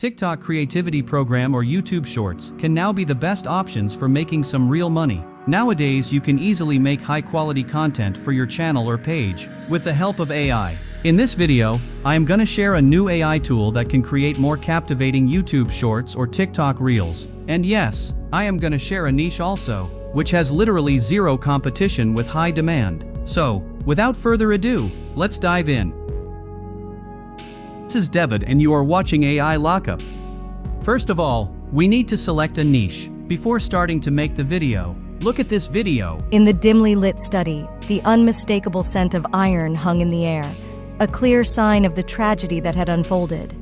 TikTok creativity program or YouTube Shorts can now be the best options for making some real money. Nowadays you can easily make high-quality content for your channel or page with the help of AI. In this video, I am gonna share a new AI tool that can create more captivating YouTube Shorts or TikTok Reels. And yes, I am gonna share a niche also, which has literally zero competition with high demand. So, without further ado, let's dive in. This is David and you are watching AI Lockup. First of all, we need to select a niche. Before starting to make the video, look at this video. In the dimly lit study, the unmistakable scent of iron hung in the air, a clear sign of the tragedy that had unfolded.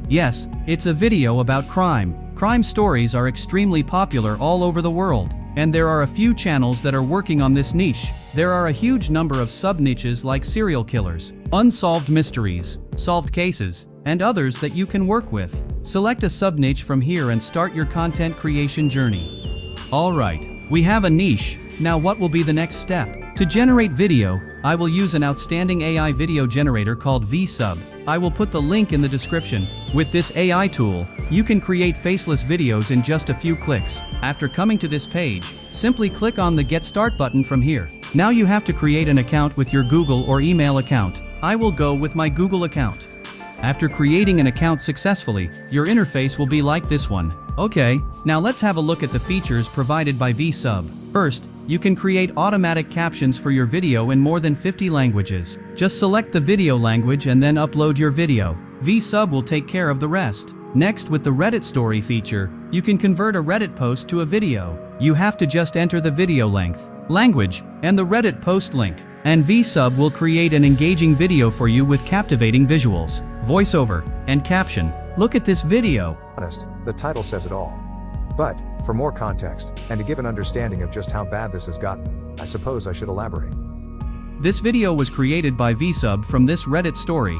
Yes, it's a video about crime. Crime stories are extremely popular all over the world, and there are a few channels that are working on this niche. There are a huge number of sub-niches like serial killers, unsolved mysteries, solved cases, and others that you can work with. Select a sub-niche from here and start your content creation journey. Alright, we have a niche. Now what will be the next step? To generate video, I will use an outstanding AI video generator called VSub. I will put the link in the description. With this AI tool, you can create faceless videos in just a few clicks. After coming to this page, simply click on the Get Start button from here. Now you have to create an account with your Google or email account. I will go with my Google account. After creating an account successfully, your interface will be like this one. Okay, now let's have a look at the features provided by VSub. First, you can create automatic captions for your video in more than 50 languages. Just select the video language and then upload your video. VSub will take care of the rest. Next, with the Reddit story feature, you can convert a Reddit post to a video. You have to just enter the video length, language, and the Reddit post link, and VSub will create an engaging video for you with captivating visuals, voiceover, and caption. Look at this video. Honest, the title says it all. But, for more context, and to give an understanding of just how bad this has gotten, I suppose I should elaborate. This video was created by VSub from this Reddit story.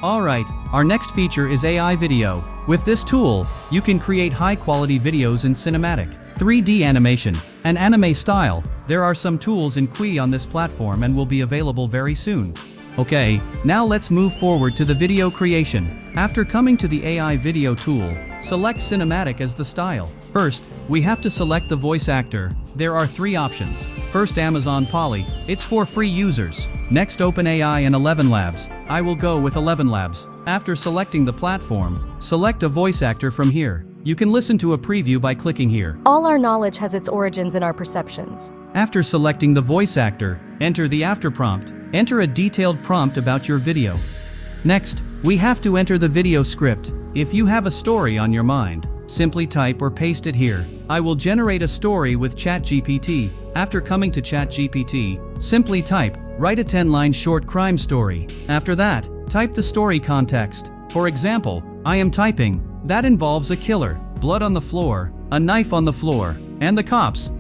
Alright, our next feature is AI video. With this tool, you can create high-quality videos in cinematic, 3D animation, and anime style. There are some tools in Qui on this platform and will be available very soon. Okay, now let's move forward to the video creation. After coming to the AI video tool, select cinematic as the style. First, we have to select the voice actor. There are three options. First, Amazon Polly, it's for free users. Next, OpenAI and 11 Labs. I will go with 11 Labs. After selecting the platform, select a voice actor from here. You can listen to a preview by clicking here. All our knowledge has its origins in our perceptions. After selecting the voice actor, enter the after prompt. Enter a detailed prompt about your video. Next, we have to enter the video script. If you have a story on your mind, simply type or paste it here. I will generate a story with ChatGPT. After coming to ChatGPT, simply type, write a 10-line short crime story. After that, type the story context. For example, I am typing, that involves a killer, blood on the floor, a knife on the floor, and the cops.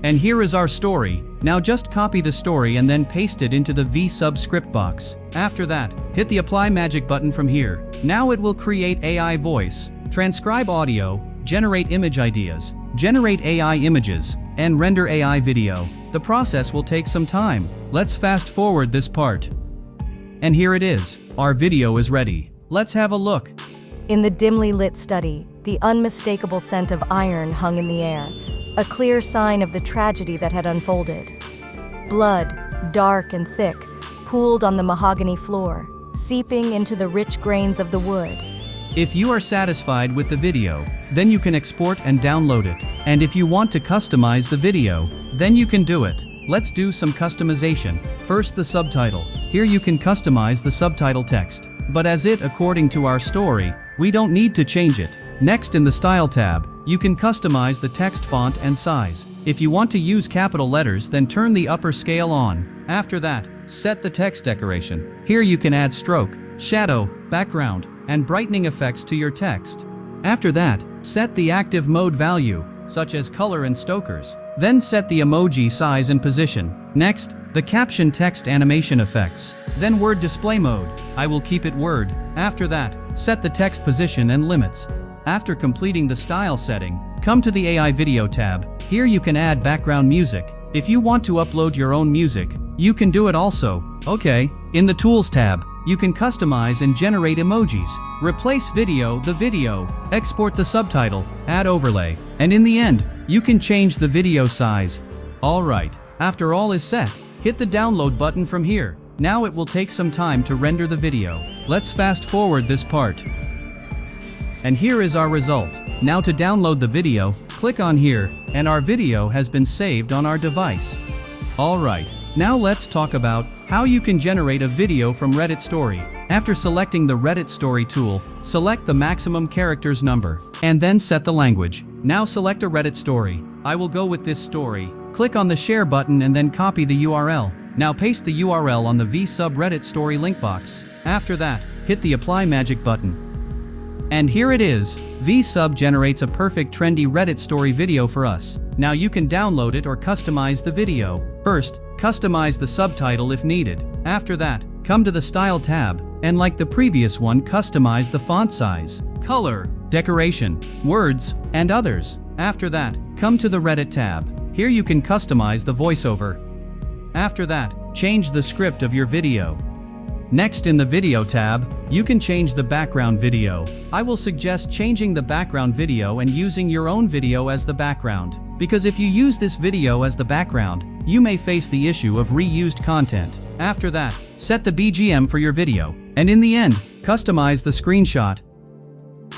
And here is our story. Now just copy the story and then paste it into the VSub script box. After that, hit the Apply Magic button from here. Now it will create AI voice, transcribe audio, generate image ideas, generate AI images, and render AI video. The process will take some time. Let's fast forward this part. And here it is. Our video is ready. Let's have a look. In the dimly lit study, the unmistakable scent of iron hung in the air, a clear sign of the tragedy that had unfolded. Blood, dark and thick, pooled on the mahogany floor, seeping into the rich grains of the wood. If you are satisfied with the video, then you can export and download it. And if you want to customize the video, then you can do it. Let's do some customization. First, the subtitle. Here you can customize the subtitle text. But as it according to our story, we don't need to change it. Next, in the Style tab, you can customize the text font and size. If you want to use capital letters, then turn the upper scale on. After that, set the text decoration. Here you can add stroke, shadow, background, and brightening effects to your text. After that, set the active mode value, such as color and Stoker's. Then set the emoji size and position. Next, the caption text animation effects. Then word display mode. I will keep it word. After that, set the text position and limits. After completing the style setting, come to the AI video tab. Here you can add background music. If you want to upload your own music, you can do it also. Okay, in the Tools tab, you can customize and generate emojis. replace the video, export the subtitle, add overlay, and in the end, you can change the video size. Alright, after all is set, hit the download button from here. Now it will take some time to render the video. Let's fast forward this part. And here is our result. Now to download the video, click on here, and our video has been saved on our device. Alright, now let's talk about how you can generate a video from Reddit Story. After selecting the Reddit Story tool, select the maximum characters number, and then set the language. Now select a Reddit story. I will go with this story. Click on the share button and then copy the URL. Now paste the URL on the VSub Reddit Story link box. After that, hit the apply magic button. And here it is. VSub generates a perfect trendy Reddit story video for us. Now you can download it or customize the video. First, customize the subtitle if needed. After that, come to the Style tab, and like the previous one, customize the font size, color, decoration, words, and others. After that, come to the Reddit tab. Here you can customize the voiceover. After that, change the script of your video. Next, in the Video tab, you can change the background video. I will suggest changing the background video and using your own video as the background, because if you use this video as the background, you may face the issue of reused content. After that, set the BGM for your video, and in the end, customize the screenshot.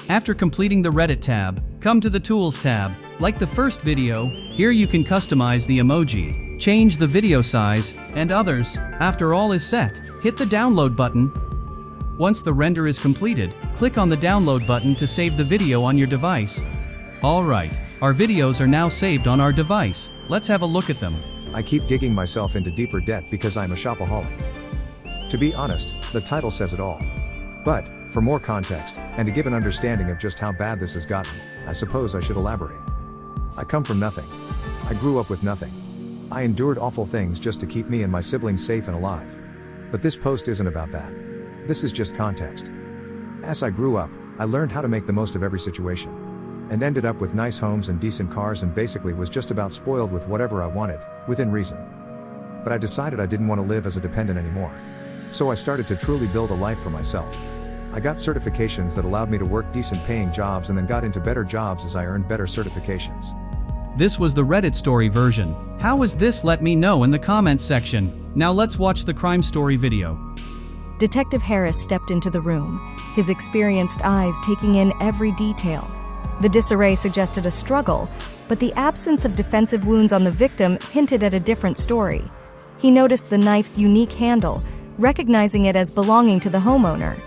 After completing the Reddit tab, come to the Tools tab. Like the first video, here you can customize the emoji, change the video size, and others. After all is set, hit the download button. Once the render is completed, click on the download button to save the video on your device. Alright, our videos are now saved on our device. Let's have a look at them. I keep digging myself into deeper debt because I'm a shopaholic. To be honest, the title says it all. But, for more context, and to give an understanding of just how bad this has gotten, I suppose I should elaborate. I come from nothing. I grew up with nothing. I endured awful things just to keep me and my siblings safe and alive. But this post isn't about that. This is just context. As I grew up, I learned how to make the most of every situation. And ended up with nice homes and decent cars and basically was just about spoiled with whatever I wanted, within reason. But I decided I didn't want to live as a dependent anymore. So I started to truly build a life for myself. I got certifications that allowed me to work decent paying jobs and then got into better jobs as I earned better certifications. This was the Reddit story version. How was this? Let me know in the comments section. Now let's watch the crime story video. Detective Harris stepped into the room, his experienced eyes taking in every detail. The disarray suggested a struggle, but the absence of defensive wounds on the victim hinted at a different story. He noticed the knife's unique handle, recognizing it as belonging to the homeowner.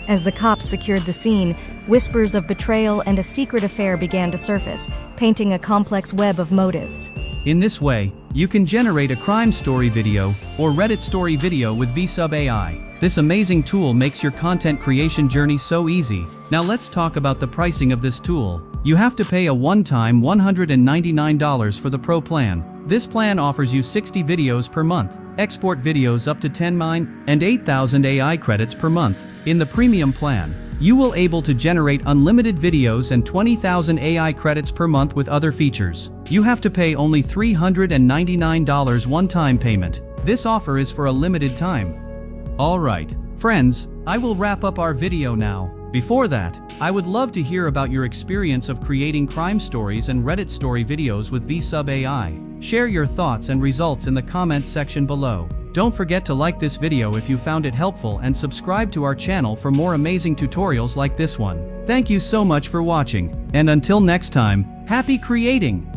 As the cops secured the scene, whispers of betrayal and a secret affair began to surface, painting a complex web of motives. In this way, you can generate a crime story video or Reddit story video with VSub AI. This amazing tool makes your content creation journey so easy. Now let's talk about the pricing of this tool. You have to pay a one-time $199 for the Pro plan. This plan offers you 60 videos per month, export videos up to 10 MB, and 8,000 AI credits per month. In the premium plan, you will able to generate unlimited videos and 20,000 AI credits per month with other features. You have to pay only $399 one-time payment. This offer is for a limited time. Alright, friends, I will wrap up our video now. Before that, I would love to hear about your experience of creating crime stories and Reddit story videos with VSub AI. Share your thoughts and results in the comments section below. Don't forget to like this video if you found it helpful and subscribe to our channel for more amazing tutorials like this one. Thank you so much for watching, and until next time, happy creating!